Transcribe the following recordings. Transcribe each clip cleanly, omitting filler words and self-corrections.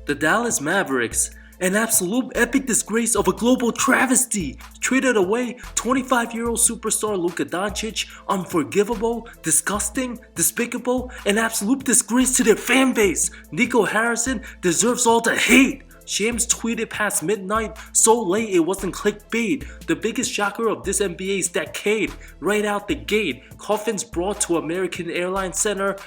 The Dallas Mavericks, an absolute epic disgrace of a global travesty, traded away 25-year-old superstar Luka Dončić, unforgivable, disgusting, despicable, an absolute disgrace to their fanbase. Nico Harrison deserves all the hate. Shams tweeted past midnight, so late it wasn't clickbait. The biggest shocker of this NBA's decade, right out the gate. Coffins brought to American Airlines Center.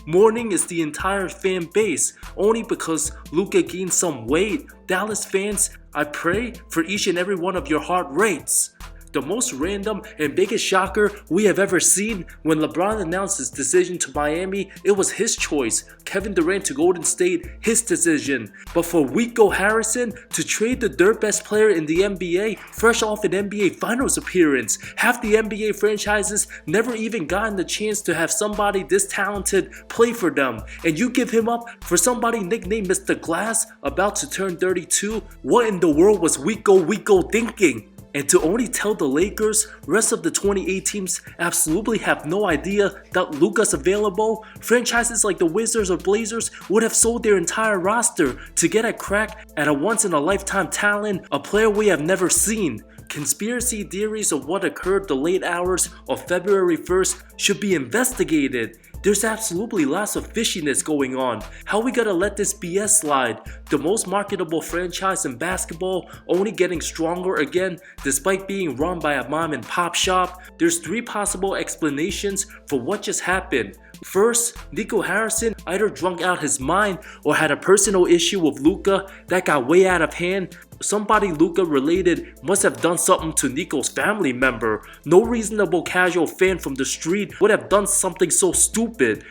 Mourning is the entire fan base, only because Luka gained some weight. Dallas fans, I pray for each and every one of your heart rates. The most random and biggest shocker we have ever seen. When LeBron announced his decision to Miami, it was his choice. Kevin Durant to Golden State, his decision. But for Nico Harrison to trade the third best player in the NBA, fresh off an NBA Finals appearance, half the NBA franchises never even gotten the chance to have somebody this talented play for them. And you give him up for somebody nicknamed Mr. Glass, about to turn 32? What in the world was Nico thinking? And to only tell the Lakers, rest of the 28 teams absolutely have no idea that Luka's available. Franchises like the Wizards or Blazers would have sold their entire roster to get a crack at a once-in-a-lifetime talent, a player we have never seen. Conspiracy theories of what occurred the late hours of February 1st should be investigated. There's absolutely lots of fishiness going on. How we gotta let this BS slide? The most marketable franchise in basketball only getting stronger again despite being run by a mom and pop shop? There's three possible explanations for what just happened. First, Nico Harrison either drunk out his mind or had a personal issue with Luka that got way out of hand. Somebody Luka related must have done something to Nico's family member. No reasonable casual fan from the street would have done something so stupid.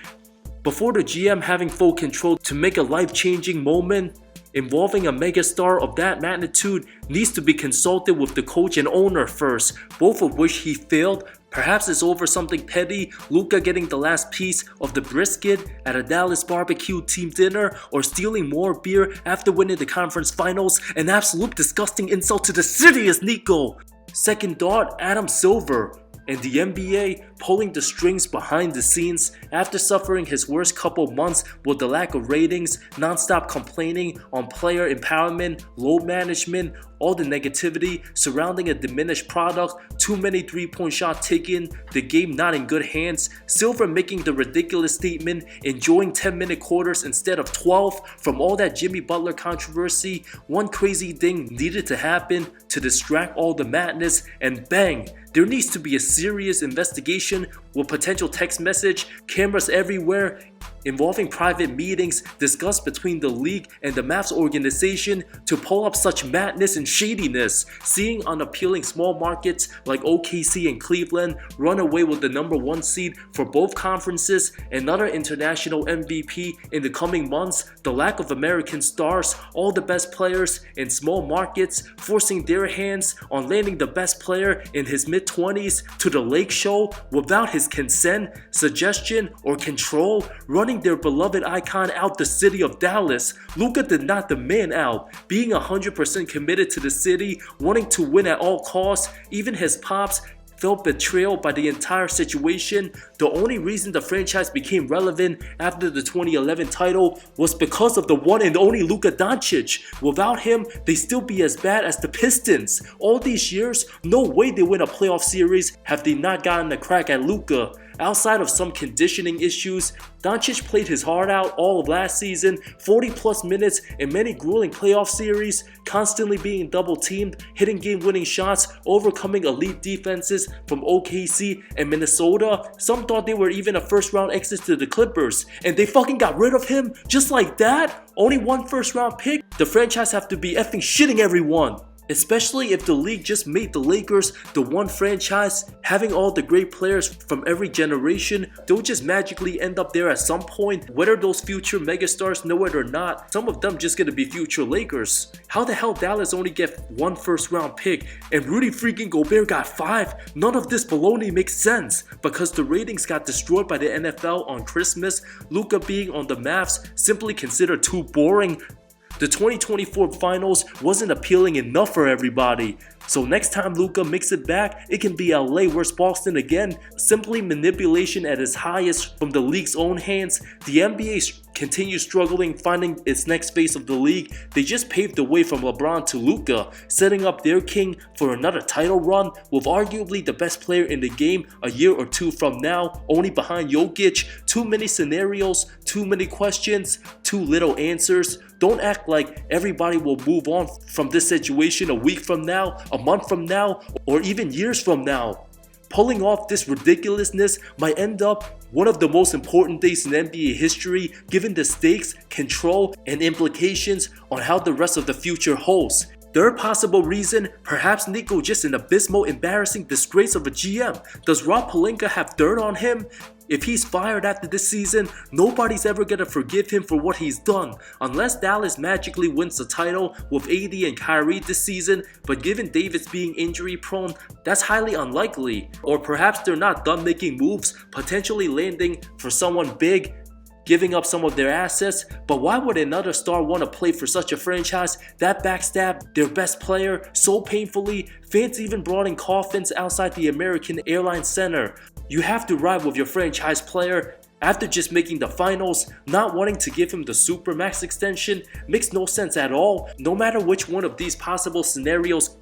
Before the GM having full control to make a life-changing moment involving a megastar of that magnitude needs to be consulted with the coach and owner first, both of which he failed. Perhaps it's over something petty, Luka getting the last piece of the brisket at a Dallas barbecue team dinner, or stealing more beer after winning the conference finals. An absolute disgusting insult to the city is Nico. Second thought, Adam Silver and the NBA pulling the strings behind the scenes after suffering his worst couple months with the lack of ratings, non-stop complaining on player empowerment, load management, all the negativity surrounding a diminished product, too many three-point shot taken, the game not in good hands. Silver making the ridiculous statement, enjoying 10-minute quarters instead of 12 from all that Jimmy Butler controversy. One crazy thing needed to happen to distract all the madness, and bang, there needs to be a serious investigation with potential text message, cameras everywhere, involving private meetings discussed between the league and the Mavs organization to pull up such madness and shadiness. Seeing unappealing small markets like OKC and Cleveland run away with the #1 seed for both conferences, another international MVP in the coming months, the lack of American stars, all the best players in small markets forcing their hands on landing the best player in his mid-20s to the Lake Show without his consent, suggestion, or control, running their beloved icon out the city of Dallas. Luka did not demand out, being 100% committed to the city, wanting to win at all costs. Even his pops felt betrayal by the entire situation. The only reason the franchise became relevant after the 2011 title was because of the one and only Luka Dončić. Without him, they'd still be as bad as the Pistons. All these years, no way they win a playoff series have they not gotten a crack at Luka. Outside of some conditioning issues, Doncic played his heart out all of last season, 40 plus minutes in many grueling playoff series, constantly being double teamed, hitting game-winning shots, overcoming elite defenses from OKC and Minnesota. Some thought they were even a first-round exit to the Clippers, and they fucking got rid of him just like that? Only one first-round pick? The franchise have to be effing shitting everyone. Especially if the league just made the Lakers the one franchise, having all the great players from every generation, they'll just magically end up there at some point. Whether those future megastars know it or not, some of them just gonna be future Lakers. How the hell Dallas only get one first round pick and Rudy freaking Gobert got 5? None of this baloney makes sense because the ratings got destroyed by the NFL on Christmas. Luka being on the Mavs simply considered too boring. The 2024 finals wasn't appealing enough for everybody. So next time Luka makes it back, it can be LA versus Boston again. Simply manipulation at its highest from the league's own hands. The NBA continues struggling finding its next face of the league. They just paved the way from LeBron to Luka, setting up their king for another title run with arguably the best player in the game a year or two from now, only behind Jokic. Too many scenarios, too many questions, too little answers. Don't act like everybody will move on from this situation a week from now, a month from now, or even years from now. Pulling off this ridiculousness might end up one of the most important days in NBA history, given the stakes, control, and implications on how the rest of the future holds. Third possible reason, perhaps Nico just an abysmal, embarrassing disgrace of a GM. Does Rob Pelinka have dirt on him? If he's fired after this season, nobody's ever gonna forgive him for what he's done. Unless Dallas magically wins the title with AD and Kyrie this season, but given Davis being injury prone, that's highly unlikely. Or perhaps they're not done making moves, potentially landing for someone big, giving up some of their assets. But why would another star want to play for such a franchise that backstabbed their best player so painfully? Fans even brought in coffins outside the American Airlines Center. You have to ride with your franchise player. After just making the finals, not wanting to give him the Supermax extension makes no sense at all. No matter which one of these possible scenarios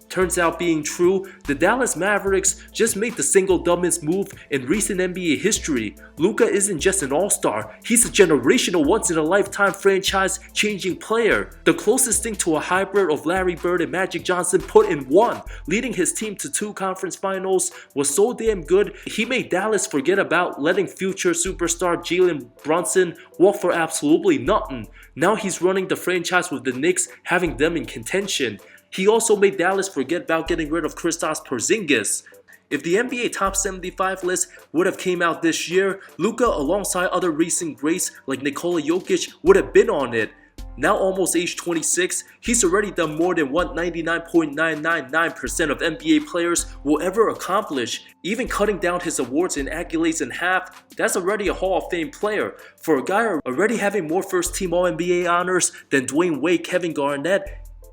turns out being true, the Dallas Mavericks just made the single dumbest move in recent NBA history. Luka isn't just an all-star, he's a generational once-in-a-lifetime franchise-changing player. The closest thing to a hybrid of Larry Bird and Magic Johnson put in one. Leading his team to 2 conference finals was so damn good, he made Dallas forget about letting future superstar Jalen Brunson walk for absolutely nothing. Now he's running the franchise with the Knicks, having them in contention. He also made Dallas forget about getting rid of Kristaps Porzingis. If the NBA Top 75 list would have came out this year, Luka alongside other recent greats like Nikola Jokic would have been on it. Now almost age 26, he's already done more than what 99.999% of NBA players will ever accomplish. Even cutting down his awards and accolades in half, that's already a Hall of Fame player. For a guy already having more first team All-NBA honors than Dwayne Wade, Kevin Garnett,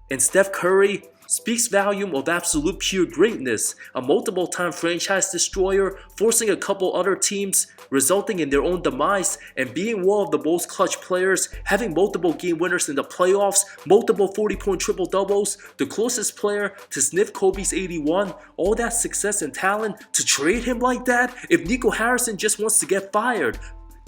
and Steph Curry, speaks volume of absolute pure greatness. A multiple-time franchise destroyer, forcing a couple other teams, resulting in their own demise, and being one of the most clutch players, having multiple game winners in the playoffs, multiple 40-point triple-doubles, the closest player to sniff Kobe's 81, all that success and talent, to trade him like that? If Nico Harrison just wants to get fired,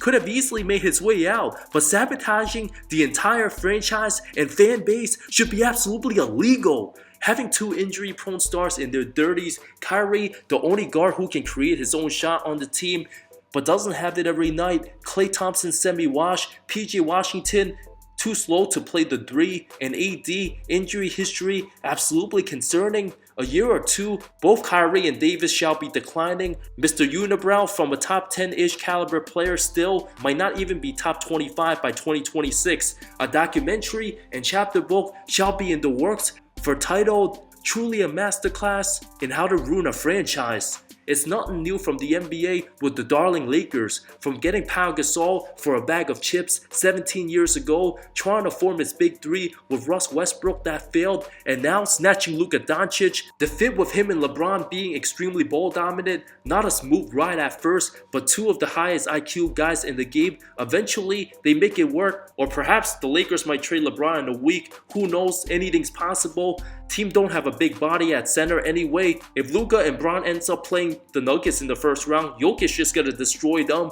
could have easily made his way out, but sabotaging the entire franchise and fan base should be absolutely illegal. Having 2 injury-prone stars in their 30s, Kyrie, the only guard who can create his own shot on the team, but doesn't have it every night, Klay Thompson semi-wash, PJ Washington too slow to play the 3, and AD injury history absolutely concerning. A year or two, both Kyrie and Davis shall be declining. Mr. Unibrow, from a top 10-ish caliber player still, might not even be top 25 by 2026. A documentary and chapter book shall be in the works for titled Truly a Masterclass in How to Ruin a Franchise. It's nothing new from the NBA with the darling Lakers, from getting Pau Gasol for a bag of chips 17 years ago, trying to form its big 3 with Russ Westbrook that failed, and now snatching Luka Dončić. The fit with him and LeBron being extremely ball dominant, not a smooth ride at first, but 2 of the highest IQ guys in the game. Eventually, they make it work, or perhaps the Lakers might trade LeBron in a week. Who knows? Anything's possible. Team don't have a big body at center anyway. If Luka and Bron ends up playing the Nuggets in the first round, Jokic just gonna destroy them.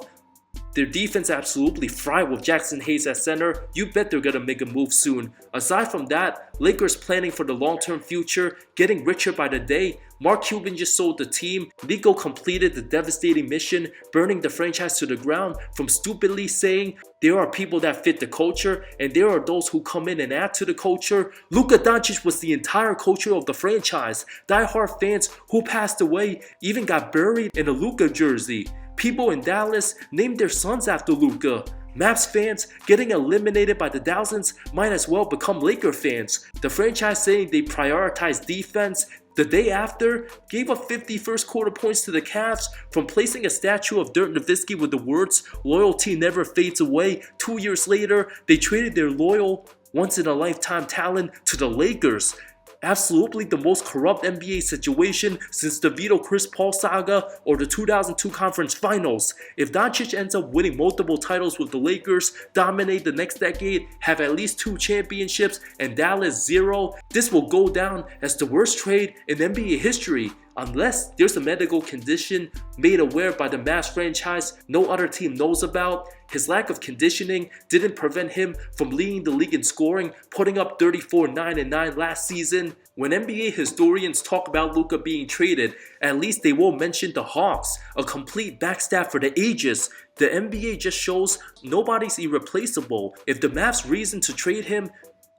Their defense absolutely fried with Jackson Hayes at center. You bet they're gonna make a move soon. Aside from that, Lakers planning for the long-term future, getting richer by the day. Mark Cuban just sold the team. Nico completed the devastating mission, burning the franchise to the ground from stupidly saying there are people that fit the culture and there are those who come in and add to the culture. Luka Dončić was the entire culture of the franchise. Die-hard fans who passed away even got buried in a Luka jersey. People in Dallas named their sons after Luka. Mavs fans getting eliminated by the thousands might as well become Laker fans. The franchise saying they prioritize defense. The day after, gave up 50 first quarter points to the Cavs from placing a statue of Dirk Nowitzki with the words, "Loyalty never fades away." 2 years later, they traded their loyal once-in-a-lifetime talent to the Lakers. Absolutely the most corrupt NBA situation since the Vito Chris Paul saga or the 2002 conference finals. If Doncic ends up winning multiple titles with the Lakers, dominate the next decade, have at least 2 championships, and Dallas 0, this will go down as the worst trade in NBA history. Unless there's a medical condition made aware by the Mavs franchise no other team knows about. His lack of conditioning didn't prevent him from leading the league in scoring, putting up 34, 9, and 9 last season. When NBA historians talk about Luka being traded, at least they will mention the Hawks, a complete backstab for the ages. The NBA just shows nobody's irreplaceable. If the Mavs' reason to trade him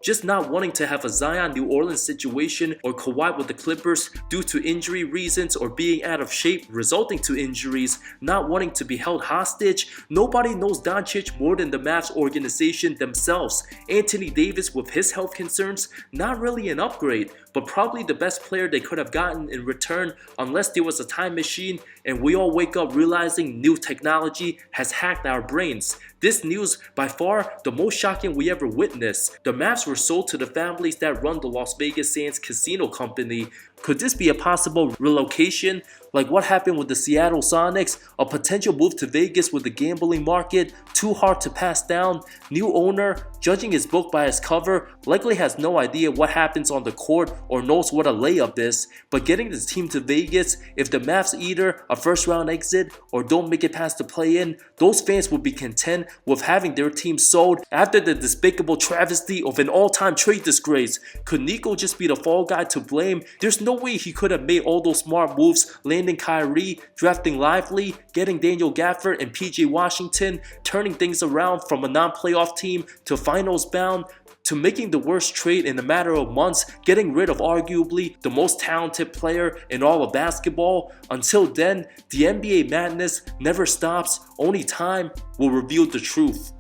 just not wanting to have a Zion New Orleans situation or Kawhi with the Clippers due to injury reasons or being out of shape resulting to injuries, not wanting to be held hostage, nobody knows Doncic more than the Mavs organization themselves. Anthony Davis with his health concerns, not really an upgrade, but probably the best player they could have gotten in return unless there was a time machine and we all wake up realizing new technology has hacked our brains. This news by far the most shocking we ever witnessed. The Mavs were sold to the families that run the Las Vegas Sands casino company. Could this be a possible relocation like what happened with the Seattle Sonics? A potential move to Vegas with the gambling market too hard to pass down? New owner, judging his book by its cover, likely has no idea what happens on the court or knows what a layup is. But getting this team to Vegas, if the Mavs either a first round exit or don't make it past the play-in, those fans would be content with having their team sold after the despicable travesty of an all-time trade disgrace. Could Nico just be the fall guy to blame? There's no way he could have made all those smart moves, landing Kyrie, drafting Lively, getting Daniel Gafford and PJ Washington, turning things around from a non-playoff team to finals bound, to making the worst trade in a matter of months, getting rid of arguably the most talented player in all of basketball. Until then, the NBA madness never stops. Only time will reveal the truth.